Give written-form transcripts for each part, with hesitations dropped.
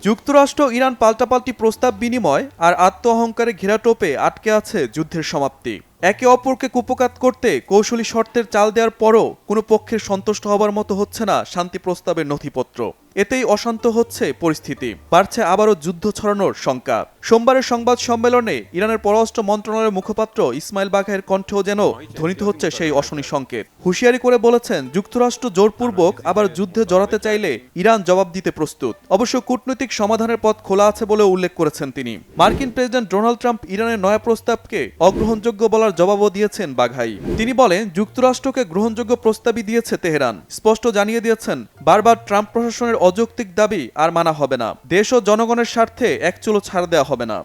যুক্তরাষ্ট্র ইরান পাল্টাপাল্টি প্রস্তাব বিনিময় আর আত্ম অহংকারে ঘেরা টোপে আটকে আছে যুদ্ধের সমাপ্তি। একে অপরকে কুপকাত করতে কৌশলী শর্তের চাল দেওয়ার পরও কোনো পক্ষের সন্তুষ্ট হবার মতো হচ্ছে না শান্তি প্রস্তাবের নথিপত্র। এতেই অশান্ত হচ্ছে পরিস্থিতি, বাড়ছে আবারও যুদ্ধ ছড়ানোর শঙ্কা। সোমবারের সংবাদ সম্মেলনে ইরানের পররাষ্ট্র মন্ত্রণালয়ের মুখপাত্র ইসমাইল বাঘাইয়ের কণ্ঠেও যেন ধ্বনিত হচ্ছে সেই অশনি সংকেত। হুঁশিয়ারি করে বলেছেন, যুক্তরাষ্ট্র জোরপূর্বক আবার যুদ্ধে জড়াতে চাইলে ইরান জবাব দিতে প্রস্তুত। অবশ্য কূটনৈতিক সমাধানের পথ খোলা আছে বলে উল্লেখ করেছেন তিনি। মার্কিন প্রেসিডেন্ট ডোনাল্ড ট্রাম্প ইরানের নয়া প্রস্তাবকে অগ্রহণযোগ্য বলার জবাবও দিয়েছেন বাঘাই। তিনি বলেন, যুক্তরাষ্ট্রকে গ্রহণযোগ্য প্রস্তাবই দিয়েছে তেহরান। স্পষ্ট জানিয়ে দিয়েছেন, বারবার ট্রাম্প প্রশাসনের অযৌক্তিক দাবি আর মানা হবে না। দেশ ও জনগণের স্বার্থে এক চুলো ছাড় দেওয়া হবে না।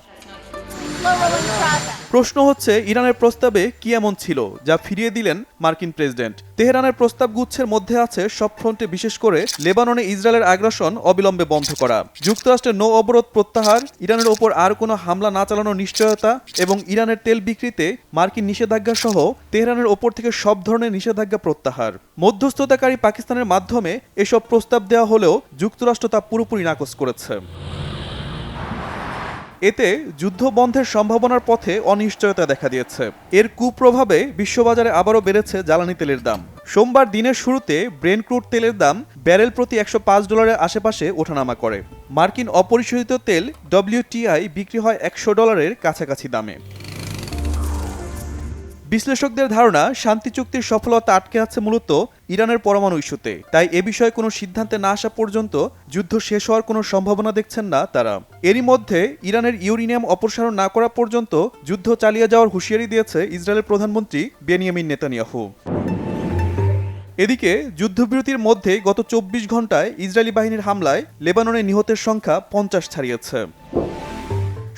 প্রশ্ন হচ্ছে, ইরানের প্রস্তাবে কি এমন ছিল যা ফিরিয়ে দিলেন মার্কিন প্রেসিডেন্ট? তেহরানের প্রস্তাব গুচ্ছের মধ্যে আছে সব ফ্রন্টে, বিশেষ করে লেবাননে ইসরায়েলের আগ্রাসন অবিলম্বে বন্ধ করা, যুক্তরাষ্ট্রের নৌ অবরোধ প্রত্যাহার, ইরানের ওপর আর কোনো হামলা না চালানোর নিশ্চয়তা এবং ইরানের তেল বিক্রিতে মার্কিন নিষেধাজ্ঞা সহ তেহরানের ওপর থেকে সব ধরনের নিষেধাজ্ঞা প্রত্যাহার। মধ্যস্থতাকারী পাকিস্তানের মাধ্যমে এসব প্রস্তাব দেওয়া হলেও যুক্তরাষ্ট্র তা পুরোপুরি নাকচ করেছে। এতে যুদ্ধ বন্ধের সম্ভাবনার পথে অনিশ্চয়তা দেখা দিয়েছে। এর কুপ্রভাবে বিশ্ববাজারে আবারও বেড়েছে জ্বালানি তেলের দাম। সোমবার দিনের শুরুতে ব্রেন্ট ক্রুড তেলের দাম ব্যারেল প্রতি $105 আশেপাশে ওঠানামা করে। মার্কিন অপরিশোধিত তেল WTI বিক্রি হয় $100 কাছাকাছি দামে। বিশ্লেষকদের ধারণা, শান্তি চুক্তির সফলতা আটকে আছে মূলত ইরানের পরমাণু ইস্যুতে। তাই এ বিষয়ে কোনো সিদ্ধান্তে না আসা পর্যন্ত যুদ্ধ শেষ হওয়ার কোনো সম্ভাবনা দেখছেন না তারা। এরই মধ্যে ইরানের ইউরেনিয়াম অপসারণ না করা পর্যন্ত যুদ্ধ চালিয়ে যাওয়ার হুঁশিয়ারি দিয়েছে ইসরায়েলের প্রধানমন্ত্রী বেনিয়ামিন নেতানিয়াহু। এদিকে যুদ্ধবিরতির মধ্যে গত 24 ঘন্টায় ইসরায়েলি বাহিনীর হামলায় লেবাননে নিহতের সংখ্যা 50 ছাড়িয়েছে।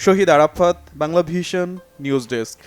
Shahid Arafat, Bangla Vision, news desk.